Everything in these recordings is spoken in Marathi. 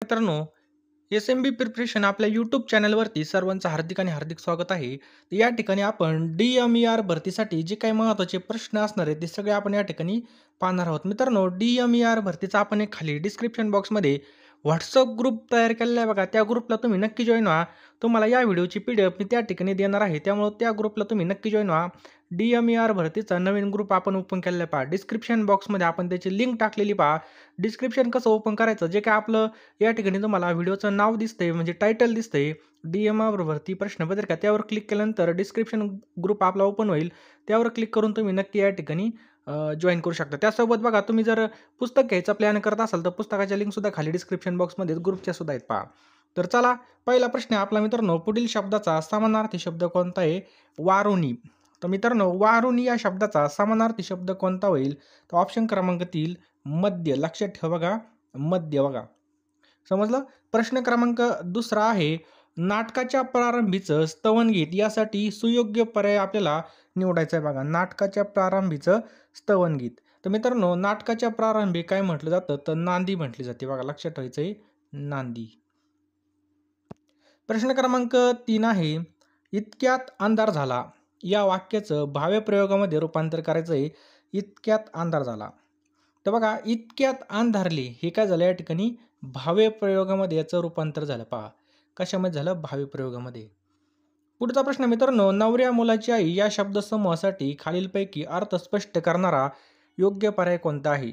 मित्रांनो, एस-एम-बी प्रिपरेशन आपल्या यूट्यूब चॅनलवरती सर्वांचं हार्दिक आणि हार्दिक स्वागत आहे. तर या ठिकाणी आपण डी-एम-ई-आर भरतीसाठी जे काही महत्त्वाचे प्रश्न असणार आहेत, ते सगळे आपण या ठिकाणी पाहणार आहोत. मित्रांनो, डी-एम-ई-आर भरतीचा आपण एक खाली डिस्क्रिप्शन बॉक्समध्ये WhatsApp ग्रुप तयार केलेला आहे बघा. त्या ग्रुपला तुम्ही नक्की जॉइन व्हा. तुम्हाला या व्हिडिओची PDF मी त्या ठिकाणी देणार आहे. त्यामुळे त्या ग्रुपला तुम्ही नक्की जॉइन व्हा. डी-एम-ई-आर भरतीचा नवीन ग्रुप आपण ओपन केलेला आहे पहा. डिस्क्रिप्शन बॉक्समध्ये आपण त्याची लिंक टाकलेली पहा. डिस्क्रिप्शन कसं ओपन करायचं, जे काय आपलं या ठिकाणी तुम्हाला व्हिडिओचं नाव दिसतंय म्हणजे टायटल दिसतंय डी-एम-आर भरती प्रश्नपत्रिका, त्यावर क्लिक केल्यानंतर डिस्क्रिप्शन ग्रुप आपला ओपन होईल. त्यावर क्लिक करून तुम्ही नक्की या ठिकाणी जॉइन करू शकता. त्यासोबत बघा, तुम्ही जर पुस्तक घ्यायचा प्लॅन करत असाल तर पुस्तकाच्या लिंकसुद्धा खाली डिस्क्रिप्शन बॉक्समध्ये ग्रुपच्या सुद्धा आहेत पहा. तर चला, पहिला प्रश्न आहे आपला मित्रांनो, पुढील शब्दाचा समानार्थी शब्द कोणता आहे? वारुणी. तर मित्रांनो, वारुणी या शब्दाचा समानार्थी शब्द कोणता होईल? तर ऑप्शन क्रमांक 3 मध्य. लक्षात ठेवा बघा, मध्य बघा. समजलं? प्रश्न क्रमांक दुसरा आहे, नाटकाच्या प्रारंभीचं स्तवनगीत यासाठी सुयोग्य पर्याय आपल्याला निवडायचा आहे बघा. नाटकाच्या प्रारंभीचं स्तवनगीत. तर मित्रांनो, नाटकाच्या प्रारंभी काय म्हटलं जातं? तर नांदी म्हटली जाते बघा. लक्षात ठेवायचं आहे, नांदी. प्रश्न क्रमांक 3 आहे, इतक्यात अंधार झाला या वाक्याचं भाव्य प्रयोगामध्ये रूपांतर करायचं आहे. इतक्यात अंधार झाला. तर बघा, इतक्यात अंधारले हे काय झालं या ठिकाणी? भाव्य प्रयोगामध्ये याचं रूपांतर झालं पहा. कशामध्ये झालं? भाव्य प्रयोगामध्ये. पुढचा प्रश्न मित्रांनो, नवऱ्या मुलाची आई या शब्दसमूहासाठी खालीलपैकी अर्थ स्पष्ट करणारा योग्य पर्याय कोणता आहे?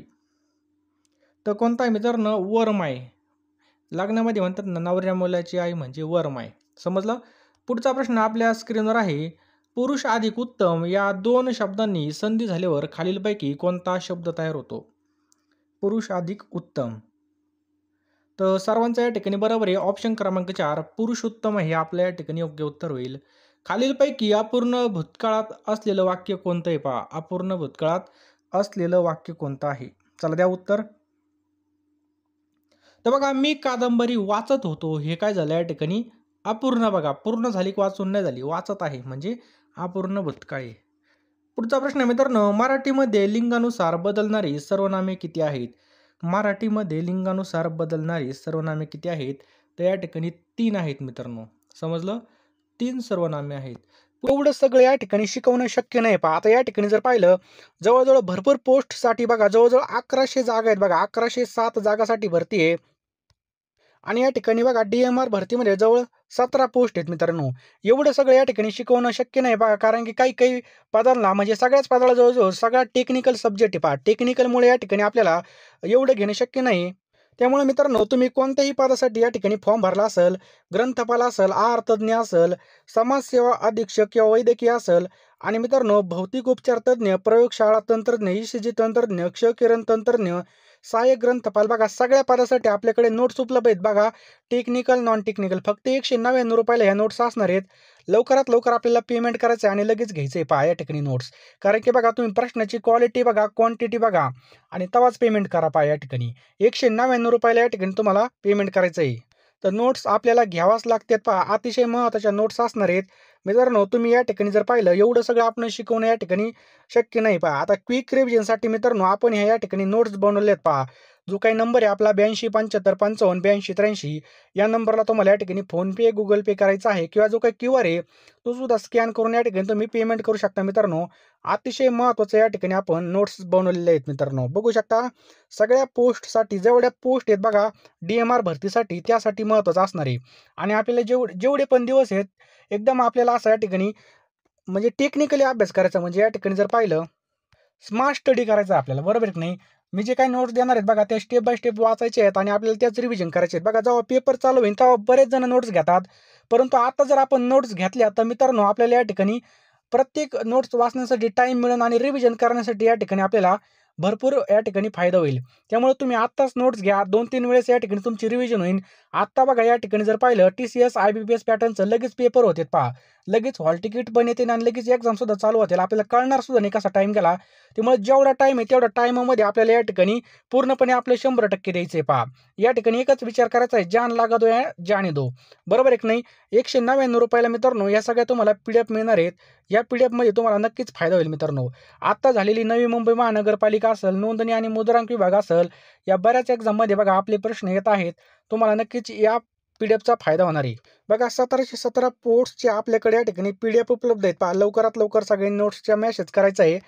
तर कोणता आहे मित्रांनो? वरमाय. लग्नामध्ये म्हणतात ना, नवऱ्या मुलाची आई म्हणजे वरमाय. समजलं? पुढचा प्रश्न आपल्या स्क्रीनवर आहे, पुरुष अधिक उत्तम या दोन शब्दांनी संधी झाल्यावर खालीलपैकी कोणता शब्द तयार होतो? पुरुष अधिक उत्तम. तर सर्वांचं या ठिकाणी बरोबर आहे. ऑप्शन क्रमांक 4 पुरुषोत्तम हे आपल्या या ठिकाणी योग्य उत्तर होईल. खालीलपैकी अपूर्ण भूतकाळात असलेलं वाक्य कोणतं आहे पहा. अपूर्ण भूतकाळात असलेलं वाक्य कोणतं आहे? चला द्या उत्तर. तर बघा, मी कादंबरी वाचत होतो हे काय झालं या ठिकाणी? अपूर्ण बघा. पूर्ण झाली की वाचून नाही झाली, वाचत आहे म्हणजे अपूर्ण भूतकाळ आहे. पुढचा प्रश्न मित्रांनो, मराठीमध्ये लिंगानुसार बदलणारी सर्वनामे किती आहेत? मराठीमध्ये लिंगानुसार बदलणारी सर्वनामे किती आहेत? तर या ठिकाणी 3 आहेत मित्रांनो. समजलं? 3 सर्वनामे आहेत. एवढं सगळं या ठिकाणी शिकवणं शक्य नाही पहा. आता या ठिकाणी जर पाहिलं, जवळ-जवळ भरपूर पोस्टसाठी बघा, जवळ-जवळ 1100 जागा आहेत बघा. 1107 जागासाठी भरती आहे. आणि या ठिकाणी बघा, डी-एम-आर भरतीमध्ये जवळ 17 पोस्ट आहेत मित्रांनो. एवढं सगळं या ठिकाणी शिकवणं शक्य नाही बघा, कारण की काही पदांना म्हणजे सगळ्याच पदाला जवळ-जवळ सगळा टेक्निकल सब्जेक्ट आहे पहा. टेक्निकलमुळे या ठिकाणी आपल्याला एवढं घेणं शक्य नाही. त्यामुळे मित्रांनो, तुम्ही कोणत्याही पदासाठी या ठिकाणी फॉर्म भरला असेल, ग्रंथपाल असेल, अर्थतज्ञ असेल, समाजसेवा अधीक्षक किंवा वैद्यकीय असेल, आणि मित्रांनो, भौतिक उपचार तज्ञ, प्रयोगशाळा तंत्रज्ञ, ECG तंत्रज्ञ, क्षकिरण तंत्रज्ञ, सहाय्यक ग्रंथपाल बघा, सगळ्या पदासाठी आपल्याकडे नोट्स उपलब्ध आहेत बघा. Technical, non technical. फक्त 199 रुपयाला ह्या नोट्स असणार आहेत. लवकरात लवकर आपल्याला पेमेंट करायचं आहे आणि लगेच घ्यायचं आहे पहा या ठिकाणी नोट्स. कारण की बघा, तुम्ही प्रश्नाची क्वालिटी बघा, क्वांटिटी बघा आणि तेव्हाच पेमेंट करा पहा या ठिकाणी. 199 रुपयाला या ठिकाणी तुम्हाला पेमेंट करायचं आहे. तर नोट्स आपल्याला घ्यावाच लागतात पहा. अतिशय महत्त्वाच्या नोट्स असणार आहेत मित्रांनो. तुम्ही या ठिकाणी जर पाहिलं, एवढं सगळं आपण शिकवणं या ठिकाणी शक्य नाही पहा. आता क्विक रिव्हिजनसाठी मित्रांनो, आपण ह्या या ठिकाणी नोट्स बनवलेत पहा. जो काही नंबर आहे आपला 82 75 55 82 83, या नंबरला तुम्हाला या ठिकाणी फोनपे, गुगल पे करायचा आहे, किंवा जो काही QR आहे तो सुद्धा स्कॅन करून या ठिकाणी तुम्ही पेमेंट करू शकता मित्रांनो. अतिशय महत्त्वाचं या ठिकाणी आपण नोट्स बनवलेले आहेत मित्रांनो. बघू शकता, सगळ्या पोस्टसाठी जेवढ्या पोस्ट आहेत बघा डी-एम-आर भरतीसाठी, त्यासाठी महत्त्वाचं असणार आहे. आणि आपल्याला जेवढे पण दिवस आहेत, एकदम आपल्याला असं या ठिकाणी म्हणजे टेक्निकली अभ्यास करायचा. म्हणजे या ठिकाणी जर पाहिलं, स्मार्ट स्टडी करायचा आपल्याला, बरोबर की नाही? मी जे काही नोट्स देणार आहेत बघा, त्या स्टेप बाय स्टेप वाचायचे आहेत आणि आपल्याला त्याच रिव्हिजन करायचे आहेत बघा. जेव्हा पेपर चालू होईल तेव्हा बरेच जण नोट्स घेतात, परंतु आता जर आपण नोट्स घेतल्या तर मित्रांनो, आपल्याला या ठिकाणी प्रत्येक नोट्स वाचण्यासाठी टाईम मिळेल आणि रिव्हिजन करण्यासाठी या ठिकाणी आपल्याला भरपूर या ठिकाणी फायदा होईल. त्यामुळे तुम्ही आत्ताच नोट्स घ्या. 2-3 वेळेस या ठिकाणी तुमची रिव्हिजन होईल. आत्ता बघा, या ठिकाणी जर पाहिलं, TCS IBPS पॅटर्नचं लगेच पेपर होते पहा. लगेच हॉल तिकीट पण येते आणि लगेच एक्झाम सुद्धा चालू होतील. आपल्याला कळणार सुद्धा नाही कसा टाईम गेला. त्यामुळे जेवढा टाईम आहे तेवढ्या टाईमामध्ये आपल्याला या ठिकाणी पूर्णपणे आपले 100% द्यायचे पहा. या ठिकाणी एकच विचार करायचा आहे, जान लगा दो या जाने दो. बरोबर आहे की नाही? ₹199 मित्रांनो या सगळ्या तुम्हाला PDF मिळणार आहेत. या PDFमध्ये तुम्हाला नक्कीच फायदा होईल मित्रांनो. आता झालेली नवी मुंबई महानगरपालिका असेल, नोंदणी आणि मुद्रांक विभाग असेल, या बऱ्याच एक्झाममध्ये बघा आपले प्रश्न येत आहेत. तुम्हाला नक्कीच या PDFचा फायदा होणार आहे. बघा 1717 पोस्टचे आपल्याकडे या ठिकाणी PDF उपलब्ध आहेत. पहा लवकरात लवकर सगळे नोट्सचा मेसेज करायचा आहे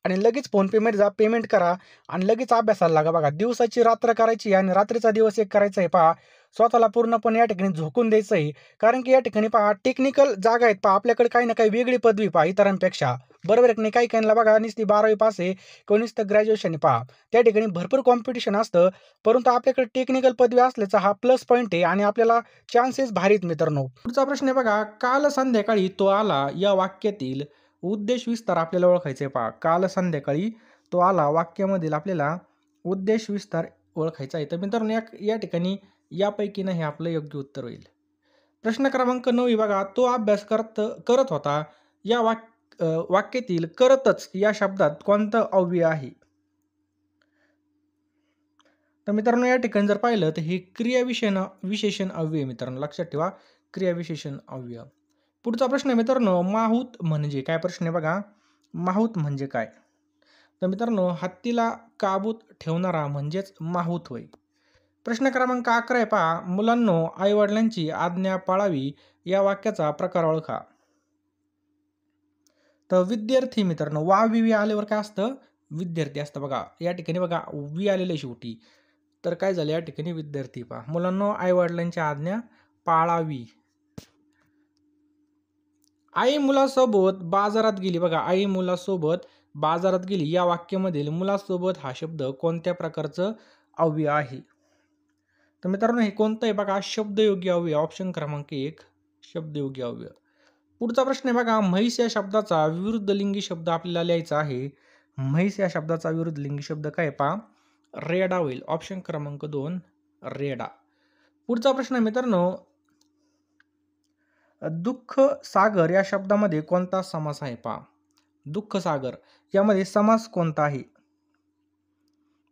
आणि लगेच फोनपेमध्ये जा, पेमेंट करा आणि लगेच अभ्यासाला लागा. बघा दिवसाची रात्र करायची आणि रात्रीचा दिवस एक करायचा आहे. पहा स्वतःला पूर्णपणे या ठिकाणी झोकून द्यायचं आहे. कारण की या ठिकाणी पहा टेक्निकल जागा आहेत. पहा आपल्याकडे काही ना काही वेगळी पदवी पहा इतरांपेक्षा. बरोबर आहे की नाही? काही काहींना बघा नुसती 12वी पास आहे किंवा नुसतं ग्रॅज्युएशन आहे. पहा त्या ठिकाणी भरपूर कॉम्पिटिशन असतं, परंतु आपल्याकडे टेक्निकल पदवी असल्याचा हा प्लस पॉईंट आहे आणि आपल्याला चान्सेस भारीत मित्रांनो. पुढचा प्रश्न आहे बघा, काल संध्याकाळी तो आला या वाक्यातील उद्देश विस्तार आपल्याला ओळखायचा आहे. पहा काल संध्याकाळी तो आला वाक्यामधील आपल्याला उद्देश विस्तार ओळखायचा आहे. तर मित्रांनो या ठिकाणी यापैकी नाही आपलं योग्य उत्तर होईल. प्रश्न क्रमांक 9 बघा, तो अभ्यास करत होता या वाक्यातील करतच या शब्दात कोणतं अव्यय आहे? तर मित्रांनो या ठिकाणी जर पाहिलं तर हे विशेषण अव्यय मित्रांनो लक्षात ठेवा, क्रियाविशेषण अव्यय. पुढचा प्रश्न आहे मित्रांनो, माहूत म्हणजे काय? प्रश्न आहे बघा, माहूत म्हणजे काय? तर मित्रांनो हत्तीला काबूत ठेवणारा म्हणजेच माहूत होय. प्रश्न क्रमांक 11 आहे पहा, मुलांनो आईवडिलांची आज्ञा पाळावी या वाक्याचा प्रकार ओळखा. तर विद्यार्थी मित्रांनो वी आल्यावर काय असतं? विद्यार्थी असतं. बघा या ठिकाणी बघा वी आलेलं शेवटी. तर काय झालं या ठिकाणी विद्यार्थी पहा. मुलांनो आईवडिलांची आज्ञा पाळावी. आई मुलासोबत बाजारात गेली. बघा आई मुलासोबत बाजारात गेली या वाक्यामधील मुलासोबत हा शब्द कोणत्या प्रकारचं अव्यय आहे? तर मित्रांनो हे कोणतं आहे बघा, शब्दयोगी अव्यय. ऑप्शन क्रमांक 1 शब्दयोगी अव्यय. पुढचा प्रश्न आहे बघा, म्हैस या शब्दाचा विरुद्ध लिंगी शब्द आपल्याला लिहायचा आहे. म्हैस या शब्दाचा विरुद्ध लिंगी शब्द काय पहा? रेडा होईल. ऑप्शन क्रमांक 2 रेडा. पुढचा प्रश्न आहे मित्रांनो, दुःख सागर या शब्दामध्ये कोणता समास आहे पहा? दुःख सागर यामध्ये समास कोणता आहे?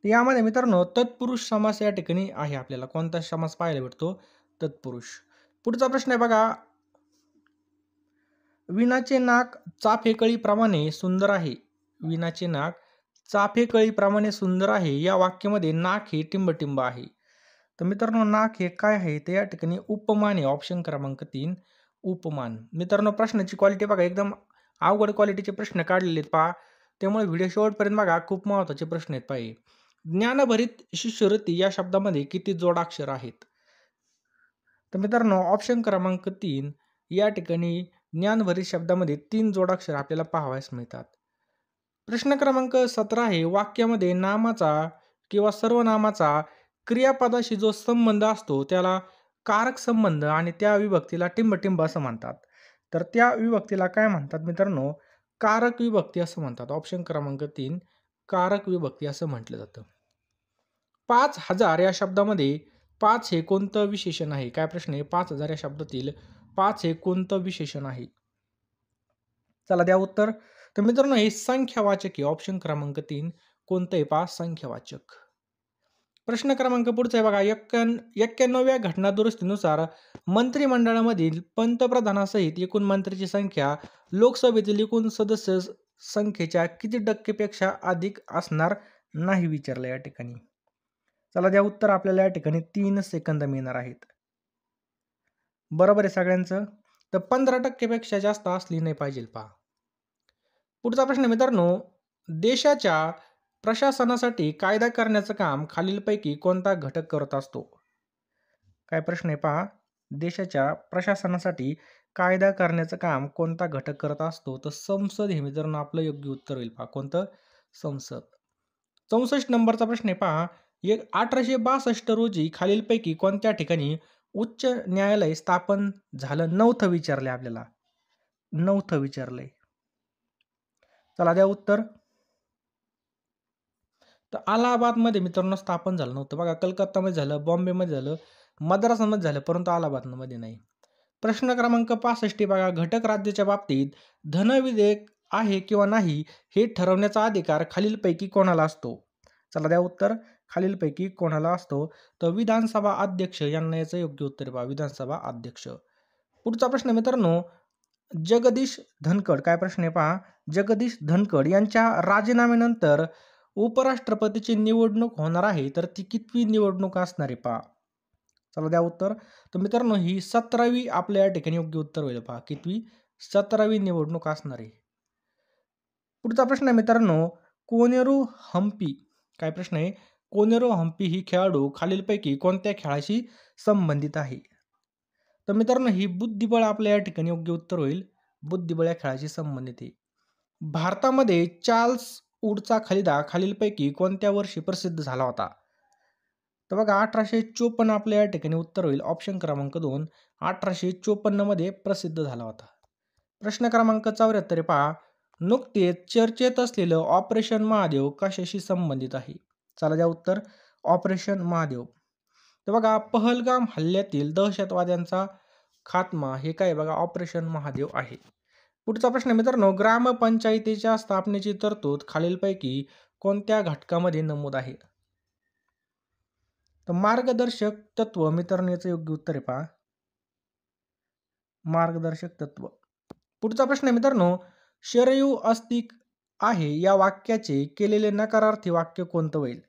यामध्ये मित्रांनो तत्पुरुष समास या ठिकाणी आहे. आपल्याला कोणता समास पाहायला भेटतो? तत्पुरुष. पुढचा प्रश्न आहे बघा, विणाचे नाक चाफेकळीप्रमाणे सुंदर आहे. विणाचे नाक चाफेकळीप्रमाणे सुंदर आहे या वाक्यामध्ये नाक हे टिंबटिंब आहे. तर मित्रांनो नाक हे काय आहे? ते या ठिकाणी उपमान आहे. ऑप्शन क्रमांक 3 उपमान. मित्रांनो प्रश्नाची क्वालिटी बघा, एकदम अवघड क्वालिटीचे प्रश्न काढलेले आहेत पहा. त्यामुळे व्हिडिओ शेवटपर्यंत बघा, खूप महत्त्वाचे प्रश्न आहेत पहा. ज्ञानभरित शिष्यवृत्ती या शब्दामध्ये किती जोडाक्षर आहेत? तर मित्रांनो ऑप्शन क्रमांक 3 या ठिकाणी ज्ञानभरित शब्दामध्ये 3 जोडाक्षर आपल्याला पाहावयास मिळतात. प्रश्न क्रमांक 17 आहे, वाक्यामध्ये नामाचा किंवा सर्वनामाचा क्रियापदाशी जो संबंध असतो त्याला कारक संबंध आणि त्या विभक्तीला टिंबटिंब असं म्हणतात. तर त्या विभक्तीला काय म्हणतात मित्रांनो? कारक विभक्ती असं म्हणतात. ऑप्शन क्रमांक 3 कारक विभक्ती असं म्हटलं जातं. 5000 या शब्दामध्ये 5 हे कोणतं विशेषण आहे? काय प्रश्न आहे? 5000 या शब्दातील 5 हे कोणतं विशेषण आहे? चला द्या उत्तर. तर मित्रांनो हे संख्यावाचक आहे. ऑप्शन क्रमांक 3 कोणतं आहे पहा? संख्यावाचक. प्रश्न क्रमांक पुढचा आहे बघा, 91व्या घटना दुरुस्तीनुसार मंत्रिमंडळामधील पंतप्रधानासहित एकूण मंत्र्यांची संख्या लोकसभेतील एकूण सदस्य संख्येच्या किती टक्केपेक्षा अधिक असणार नाही विचारलं या ठिकाणी. चला द्या उत्तर. आपल्याला या ठिकाणी 3 सेकंद मिळणार आहेत. बरोबर आहे सगळ्यांचं? तर 15% पेक्षा जास्त असली नाही पाहिजे पहा. पुढचा प्रश्न मित्रांनो, देशाच्या प्रशासनासाठी कायदा करण्याचं काम खालीलपैकी कोणता घटक करत असतो? काय प्रश्न आहे पहा, देशाच्या प्रशासनासाठी कायदा करण्याचं काम कोणता घटक करत असतो? तर संसद हे मित्रांनो आपलं योग्य उत्तर होईल पहा. कोणतं? संसद. 64 नंबरचा प्रश्न आहे पहा, 1862 रोजी खालीलपैकी कोणत्या ठिकाणी उच्च न्यायालय स्थापन झालं नव्हतं विचारलंय आपल्याला. नव्हतं विचारलंय. चला द्या उत्तर. तर अलाहाबादमध्ये मित्रांनो स्थापन झालं नव्हतं. बघा कलकत्तामध्ये झालं, बॉम्बेमध्ये झालं, मद्रासमध्ये झालं, परंतु अलाहाबादमध्ये नाही. प्रश्न क्रमांक 65 बघा, घटक राज्याच्या बाबतीत धनविधेयक आहे किंवा नाही हे ठरवण्याचा अधिकार खालीलपैकी कोणाला असतो? चला द्या उत्तर. खालीलपैकी कोणाला असतो? तर विधानसभा अध्यक्ष यांना याचं योग्य उत्तर आहे पहा, विधानसभा अध्यक्ष. पुढचा प्रश्न मित्रांनो, जगदीश धनखड, काय प्रश्न आहे पहा, जगदीश धनखड यांच्या राजीनाम्यानंतर उपराष्ट्रपतीची निवडणूक होणार आहे, तर ती कितवी निवडणूक असणार आहे पहा. चला द्या उत्तर. तर मित्रांनो ही 17वी आपल्या या ठिकाणी योग्य उत्तर होईल पहा. कितवी? 17वी निवडणूक असणार आहे. पुढचा प्रश्न आहे मित्रांनो, कोनेरू हम्पी, काय प्रश्न आहे, कोनेरू हम्पी ही खेळाडू खालीलपैकी कोणत्या खेळाशी संबंधित आहे? तर मित्रांनो ही बुद्धिबळ आपल्या या ठिकाणी योग्य उत्तर होईल. बुद्धिबळ या खेळाशी संबंधित आहे. भारतामध्ये चार्ल्स वूडचा खलिदा खालीलपैकी कोणत्या वर्षी प्रसिद्ध झाला होता? तर बघा 1854 आपल्या या ठिकाणी उत्तर होईल. ऑप्शन क्रमांक 2 1854 मध्ये प्रसिद्ध झाला होता. प्रश्न क्रमांक 74 पहा, नुकतेच चर्चेत असलेलं ऑपरेशन महादेव कशाशी संबंधित आहे? चला द्या उत्तर. ऑपरेशन महादेव. तर बघा पहलगाम हल्ल्यातील दहशतवाद्यांचा खात्मा हे काय बघा ऑपरेशन महादेव आहे. पुढचा प्रश्न मित्रांनो, ग्रामपंचायतीच्या स्थापनेची तरतूद खालीलपैकी कोणत्या घटकामध्ये नमूद आहे? तर मार्गदर्शक तत्व मित्रांनो याचं योग्य उत्तर आहे पहा, मार्गदर्शक तत्व. पुढचा प्रश्न आहे मित्रांनो, शरयू अस्तिक आहे या वाक्याचे केलेले नकारार्थी वाक्य कोणतं होईल?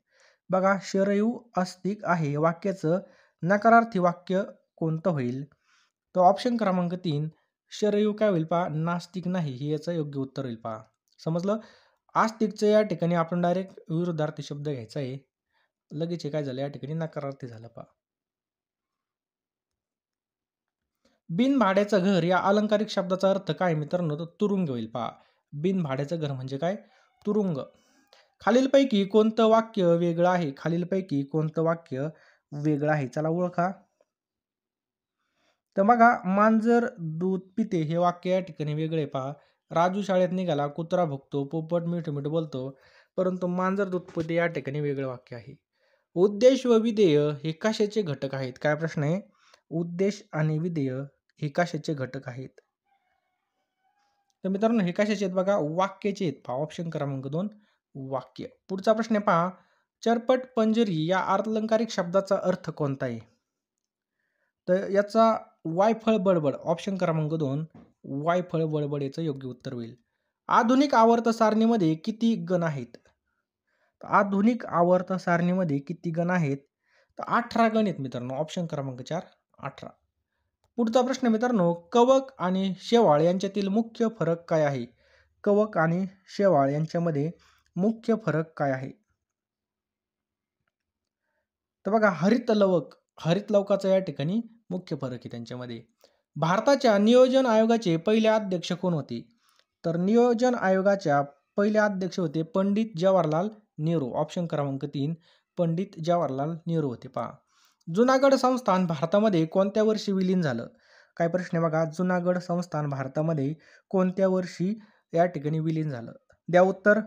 बघा शरयू अस्तिक आहे वाक्याचं नकारार्थी वाक्य कोणतं होईल? तर ऑप्शन क्रमांक 3 शरयू काय होईल पहा, नास्तिक नाही, हे याचं योग्य उत्तर होईल पहा. समजलं. आस्तिकचं या ठिकाणी आपण डायरेक्ट विरुद्धार्थी शब्द घ्यायचा आहे. लगेच हे काय झालं या ठिकाणी नकारार्थी झालं पहा. बिनभाड्याचं घर या अलंकारिक शब्दाचा अर्थ काय मित्रांनो? तर तुरुंग होईल पहा. बिनभाड्याचं घर म्हणजे काय? तुरुंग. खालीलपैकी कोणतं वाक्य वेगळं आहे? खालीलपैकी कोणतं वाक्य वेगळं आहे? चला ओळखा. तर बघा मांजर दूध पिते हे वाक्य या ठिकाणी वेगळे पहा. राजू शाळेत निघाला, कुत्रा भुकतो, पोपट मिठू मिठू बोलतो, परंतु मांजर दूध पिते या ठिकाणी वेगळं वाक्य आहे. उद्देश व विधेय हे कशाचे घटक आहेत? काय प्रश्न आहे? उद्देश आणि विधेय हे कशाचे घटक आहेत? तर मित्रांनो हे कशाचे आहेत बघा, वाक्याचे आहेत पहा. ऑप्शन क्रमांक 2 वाक्य. पुढचा प्रश्न आहे पहा, चरपट पंजरी या अलंकारिक शब्दाचा अर्थ कोणता आहे? तर याचा वायफळ बडबड, ऑप्शन क्रमांक 2 वायफळ बडबड याचं योग्य उत्तर होईल. आधुनिक आवर्त सारणीमध्ये किती गण आहेत? आधुनिक आवर्त सारणीमध्ये किती गण आहेत? तर 18 गण आहेत मित्रांनो. ऑप्शन क्रमांक 4 18. पुढचा प्रश्न मित्रांनो, कवक आणि शेवाळ यांच्यातील मुख्य फरक काय आहे? कवक आणि शेवाळ यांच्यामध्ये मुख्य फरक काय आहे? तर बघा हरित लवकाचा या ठिकाणी मुख्य फरक आहे त्यांच्यामध्ये. भारताच्या नियोजन आयोगाचे पहिले अध्यक्ष कोण होते? तर नियोजन आयोगाच्या पहिले अध्यक्ष होते पंडित जवाहरलाल नेहरू. ऑप्शन क्रमांक 3 पंडित जवाहरलाल नेहरू होते पहा. जुनागड संस्थान भारतामध्ये कोणत्या वर्षी विलीन झालं? काय प्रश्न आहे बघा, जुनागड संस्थान भारतामध्ये कोणत्या वर्षी या ठिकाणी विलीन झालं? द्या उत्तर.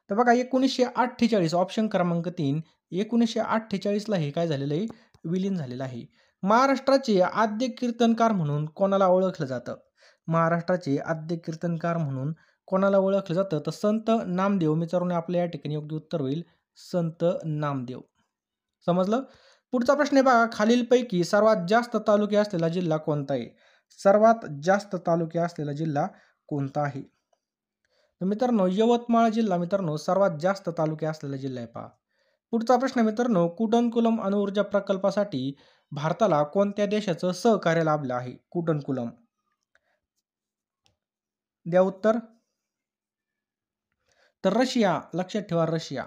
तर बघा 1948 ऑप्शन क्रमांक 3 1948 ला हे काय झालेलं आहे? विलीन झालेलं आहे. महाराष्ट्राचे आद्य कीर्तनकार म्हणून कोणाला ओळखलं जातं? महाराष्ट्राचे आद्य कीर्तनकार म्हणून कोणाला ओळखलं जातं? तर संत नामदेव मित्रांनो आपल्या या ठिकाणी योग्य उत्तर होईल संत नामदेव. समजलं. पुढचा प्रश्न आहे बघा, खालीलपैकी सर्वात जास्त तालुके असलेला जिल्हा कोणता आहे? सर्वात जास्त तालुके असलेला जिल्हा कोणता आहे? तर मित्रांनो यवतमाळ जिल्हा मित्रांनो सर्वात जास्त तालुके असलेला जिल्हा आहे पहा. पुढचा प्रश्न मित्रांनो, कुडनकुलम अणुऊर्जा प्रकल्पासाठी भारताला कोणत्या देशाचं सहकार्य लाभलं आहे? कुडनकुलम. द्या उत्तर. तर रशिया, लक्षात ठेवा रशिया.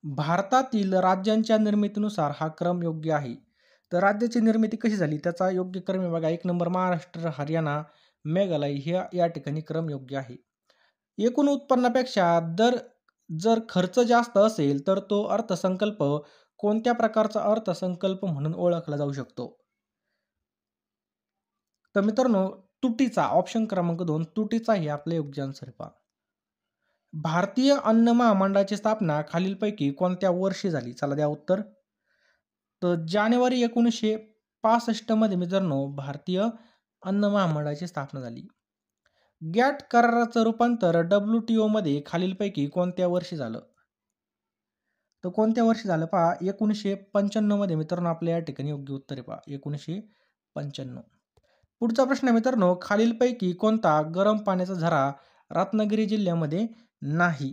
भारतातील राज्यांच्या निर्मितीनुसार हा क्रम योग्य आहे. तर राज्याची निर्मिती कशी झाली त्याचा योग्य क्रम आहे बघा. 1 नंबर महाराष्ट्र, हरियाणा, मेघालय हे या ठिकाणी क्रम योग्य आहे. एकूण उत्पन्नापेक्षा जर खर्च जास्त असेल तर तो अर्थसंकल्प कोणत्या प्रकारचा अर्थसंकल्प म्हणून ओळखला जाऊ शकतो? तर मित्रांनो तुटीचा, ऑप्शन क्रमांक 2 तुटीचा हे आपलं योग्य आन्सर पहा. भारतीय अन्न महामंडळाची स्थापना खालीलपैकी कोणत्या वर्षी झाली? चला द्या उत्तर. तर जानेवारी 1950 1965 मध्ये मित्रांनो भारतीय अन्न महामंडळाची स्थापना झाली. गॅट कराराचं रूपांतर WTO मध्ये खालीलपैकी कोणत्या वर्षी झालं? तर कोणत्या वर्षी झालं पहा, 1995 मध्ये मित्रांनो आपल्या या ठिकाणी योग्य उत्तर आहे पहा, 1995. पुढचा प्रश्न आहे मित्रांनो, खालीलपैकी कोणता गरम पाण्याचा झरा रत्नागिरी जिल्ह्यामध्ये नाही?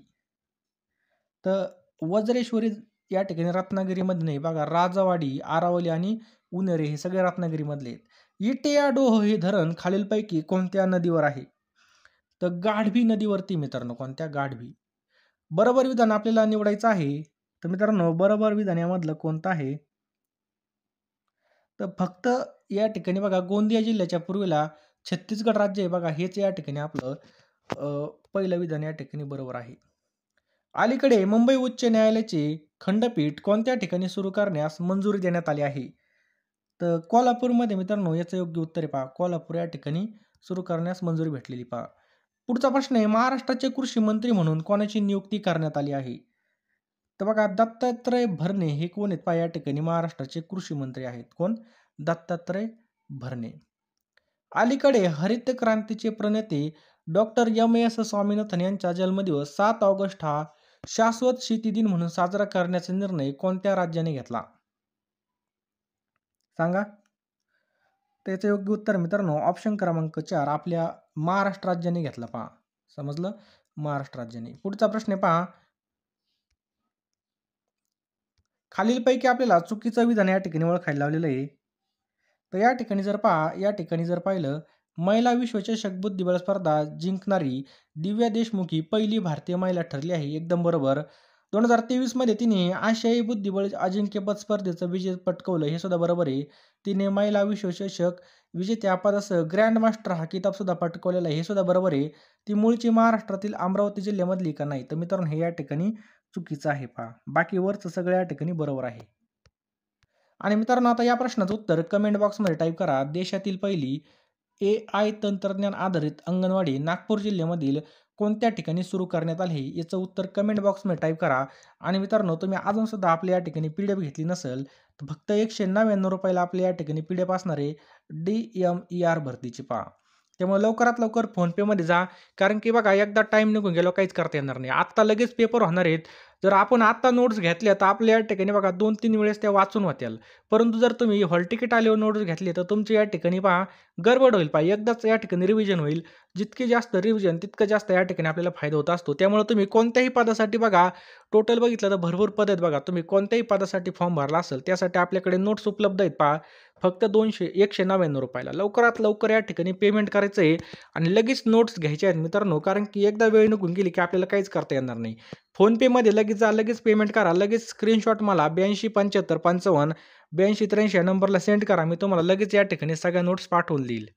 तर वज्रेश्वरी या ठिकाणी रत्नागिरीमध्ये नाही बघा, राजावाडी, आरावली आणि उनेरे हे सगळे रत्नागिरीमधले आहेत. इटेयाडोह हे धरण खालीलपैकी कोणत्या नदीवर आहे? तर गाढवी नदीवरती मित्रांनो, कोणत्या? गाढवी. बरोबर विधान आपल्याला निवडायचं आहे. तर मित्रांनो बरोबर विधान यामधलं कोणतं आहे? तर फक्त या ठिकाणी बघा गोंदिया जिल्ह्याच्या पूर्वेला छत्तीसगड राज्य आहे बघा, हेच या ठिकाणी आपलं पहिलं विधान या ठिकाणी बरोबर आहे. अलीकडे मुंबई उच्च न्यायालयाचे खंडपीठ कोणत्या ठिकाणी सुरू करण्यास मंजुरी देण्यात आली आहे? तर कोल्हापूरमध्ये मित्रांनो याचं योग्य उत्तर आहे पहा, कोल्हापूर या ठिकाणी सुरू करण्यास मंजुरी भेटलेली पहा. पुढचा प्रश्न आहे, महाराष्ट्राचे कृषी मंत्री म्हणून कोणाची नियुक्ती करण्यात आली आहे? तर बघा दत्तात्रय भरणे हे कोण आहेत पहा, या ठिकाणी महाराष्ट्राचे कृषी मंत्री आहेत. कोण? दत्तात्रय भरणे. अलीकडे हरित क्रांतीचे प्रणेते डॉक्टर एम.एस. स्वामीनाथन यांचा जन्मदिवस 7 ऑगस्ट हा शाश्वत शेती दिन म्हणून साजरा करण्याचा निर्णय कोणत्या राज्याने घेतला? सांगा. त्याचं योग्य उत्तर मित्रांनो ऑप्शन क्रमांक 4 आपल्या महाराष्ट्र राज्याने घेतला पहा. समजलं? महाराष्ट्र राज्याने. पुढचा प्रश्न आहे पहा. खालीलपैकी आपल्याला चुकीचं विधान या ठिकाणी ओळखायला लावलेलं आहे. तर या ठिकाणी जर पाहिलं, महिला विश्वचषक बुद्धिबळ स्पर्धा जिंकणारी दिव्या देशमुख ही पहिली भारतीय महिला ठरली आहे. एकदम बरोबर. 2023 मध्ये तिने आशियाई बुद्धिबळ अजिंक्यपद स्पर्धेचं विजय पटकावलं, हे सुद्धा बरोबर आहे. तिने महिला विश्वचषक विजेत्या पदासह ग्रँड मास्टर हा किताब सुद्धा पटकावलेला आहे, हे सुद्धा बरोबर आहे. ती मूळची महाराष्ट्रातील अमरावती जिल्ह्यामधली का नाही? तर मित्रांनो हे या ठिकाणी चुकीचं आहे पहा. बाकी वरचं सगळं या ठिकाणी बरोबर आहे. आणि मित्रांनो आता या प्रश्नाचं उत्तर कमेंट बॉक्समध्ये टाईप करा. देशातील पहिली AI तंत्रज्ञान आधारित अंगणवाडी नागपूर जिल्ह्यामधील कोणत्या ठिकाणी सुरू करण्यात आली आहे? याचं उत्तर कमेंट बॉक्समध्ये टाईप करा. आणि मित्रांनो तुम्ही अजून सुद्धा आपल्या या ठिकाणी PDF घेतली नसेल तर फक्त ₹199 आपल्या या ठिकाणी PDF असणार आहे DMER भरतीची पहा. त्यामुळे लवकरात लवकर फोनपेमध्ये जा, कारण की बघा एकदा टाईम निघून गेल्यावर काहीच करता येणार नाही. आत्ता लगेच पेपर होणार आहेत. जर आपण आत्ता नोट्स घेतल्या तर आपल्या या ठिकाणी बघा 2-3 वेळेस त्या वाचून होतील. परंतु जर तुम्ही हॉल तिकीट आल्यावर नोट्स घेतली तर तुमची या ठिकाणी पहा गडबड होईल पहा. एकदाच या ठिकाणी रिव्हिजन होईल. जितकी जास्त रिव्हिजन तितकं जास्त या ठिकाणी आपल्याला फायदा होत असतो. त्यामुळे तुम्ही कोणत्याही पदासाठी बघा टोटल बघितलं तर भरपूर पद आहेत बघा. तुम्ही कोणत्याही पदासाठी फॉर्म भरला असेल त्यासाठी आपल्याकडे नोट्स उपलब्ध आहेत पहा. फक्त ₹199 ला. लवकरात लवकर या ठिकाणी पेमेंट करायचं आहे आणि लगेच नोट्स घ्यायचे आहेत मित्रांनो, कारण की एकदा वेळ निघून गेली की आपल्याला काहीच करता येणार नाही. फोनपेमध्ये लगेच जा, लगेच पेमेंट करा, लगेच स्क्रीनशॉट मला 827555 8283 या नंबरला सेंड करा. मी तुम्हाला लगेच या ठिकाणी सगळ्या नोट्स पाठवून देईल.